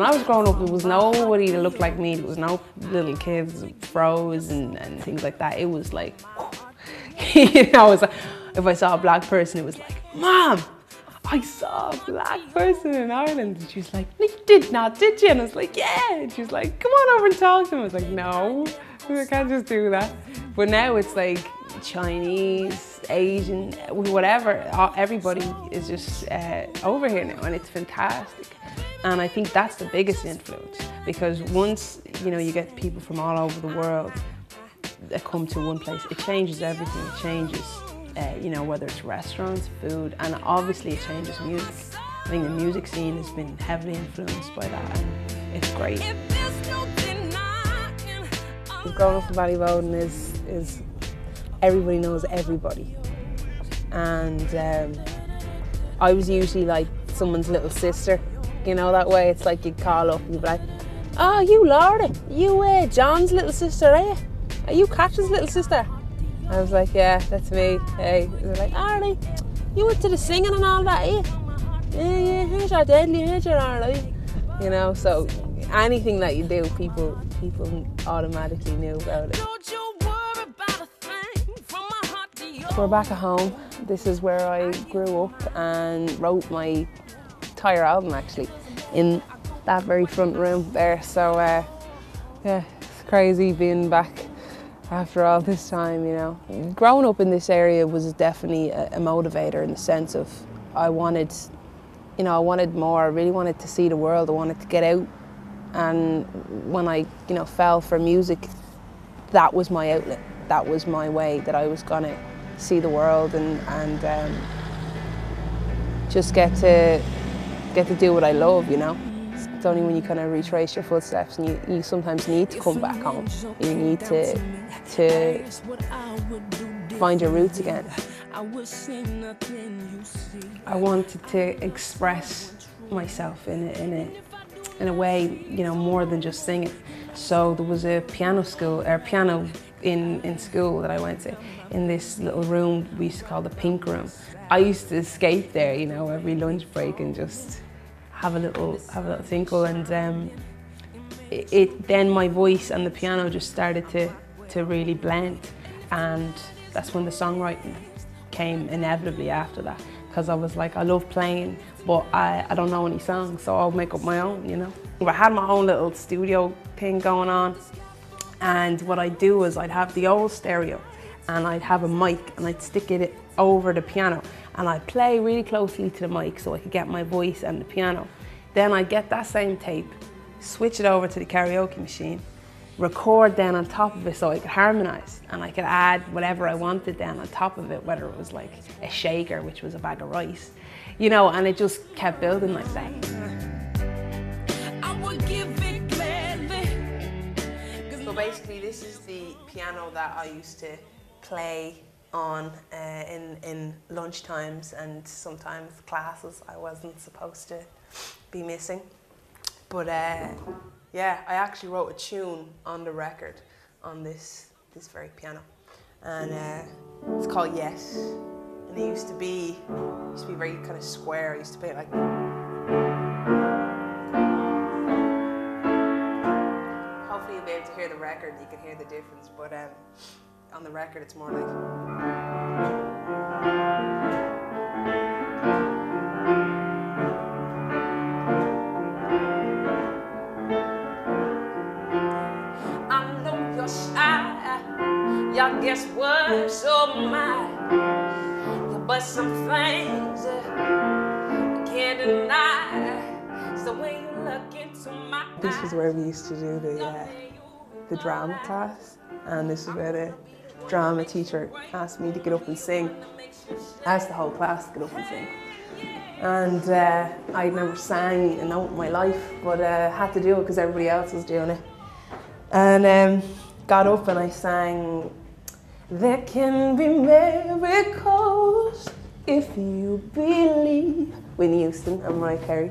When I was growing up, there was nobody that looked like me. There was no little kids, froze and things like that. It was like, you know, if I saw a black person, it was like, Mom, I saw a black person in Ireland. And she was like, no, you did not, did you? And I was like, yeah. And she was like, come on over and talk to him. I was like, no, I can't just do that. But now it's like Chinese, Asian, whatever. Everybody is just over here now, and it's fantastic. And I think that's the biggest influence, because once, you know, you get people from all over the world that come to one place, it changes everything. It changes, you know, whether it's restaurants, food, and obviously it changes music. I think the music scene has been heavily influenced by that, and it's great. Growing up in Ballyboden is everybody knows everybody, and I was usually like someone's little sister, you know, that way. It's like you'd call up and you'd be like, oh, you Laura, you John's little sister, are you? Are you Catch's little sister? I was like, yeah, that's me. Hey, they're like, Arlie, you went to the singing and all that, eh? Yeah, here's our deadly, here's your Arlie. You know, so anything that you do, people automatically knew about it. We're back at home. This is where I grew up and wrote my entire album, actually, in that very front room there. So yeah, it's crazy being back after all this time, you know. Growing up in this area was definitely a motivator, in the sense of I wanted, you know, I wanted more. I really wanted to see the world. I wanted to get out. And when I, you know, fell for music, that was my outlet. That was my way that I was gonna see the world and just get to do what I love, you know. It's only when you kind of retrace your footsteps, and you sometimes need to come back home. You need to find your roots again. I wanted to express myself in a way, you know, more than just singing. So there was a piano school, or piano in school that I went to, in this little room we used to call the pink room. I used to escape there, you know, every lunch break and just have a little tinkle, and then my voice and the piano just started to really blend, and that's when the songwriting came inevitably after that, because I was like, I love playing, but I don't know any songs, so I'll make up my own, you know. I had my own little studio thing going on, and what I'd do is I'd have the old stereo, and I'd have a mic, and I'd stick it over the piano, and I'd play really closely to the mic so I could get my voice and the piano. Then I'd get that same tape, switch it over to the karaoke machine, record then on top of it so I could harmonise, and I could add whatever I wanted then on top of it, whether it was like a shaker, which was a bag of rice, you know, and it just kept building like that. So basically this is the piano that I used to play on in lunch times, and sometimes classes I wasn't supposed to be missing. But yeah, I actually wrote a tune on the record on this very piano, and it's called Yes. And it used to be very kind of square. I used to play it like. Hopefully you'll be able to hear the record. You can hear the difference, but on the record it's more like. Y'all guess what? So mine. But some things I can't deny. So when you look into my eyes. This is where we used to do the drama class, and this is where the drama teacher asked me to get up and sing. Asked the whole class to get up and sing. And I'd never sang a note in my life, but had to do it because everybody else was doing it. And got up and I sang, "There can be miracles if you believe," Whitney Houston and Mariah Carey.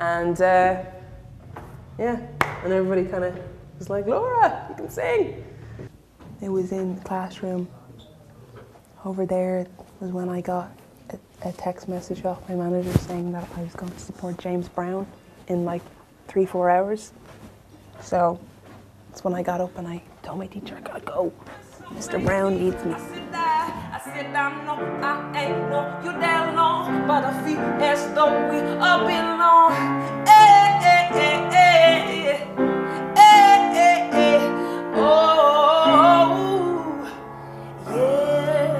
And yeah, and everybody kind of was like, "Laura, you can sing." It was in the classroom. Over there was when I got a text message off my manager saying that I was going to support James Brown in like 3-4 hours. So that's when I got up and I told my teacher I gotta go. Mr. Brown needs me. I said, no, I ain't no you that long, but I feel as though we all belong. Hey, hey, hey, hey, hey, hey, hey. Oh, yeah.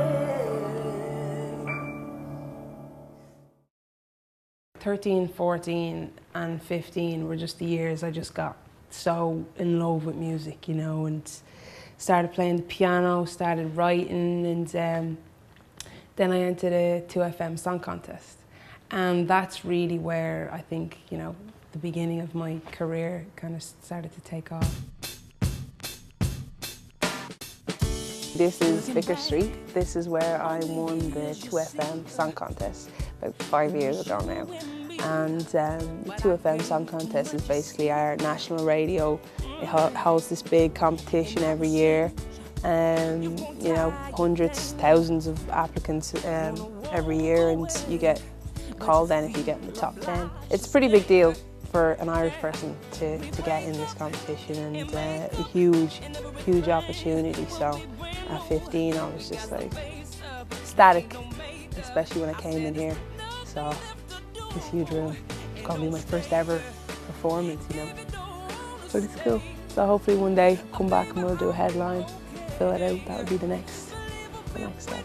13, 14 and 15 were just the years I just got so in love with music, you know, and started playing the piano, started writing, and then I entered a 2FM song contest. And that's really where I think, you know, the beginning of my career kind of started to take off. This is Vicar Street. This is where I won the 2FM song contest about 5 years ago now. And the 2FM song contest is basically our national radio. It holds this big competition every year. You know, hundreds, thousands of applicants every year, and you get called then if you get in the top 10. It's a pretty big deal for an Irish person to get in this competition, and a huge opportunity. So at 15 I was just like ecstatic, especially when I came in here. So this huge room, it's probably my first ever performance, you know. But it's cool. So hopefully one day come back and we'll do a headline, fill it out. That would be the next step.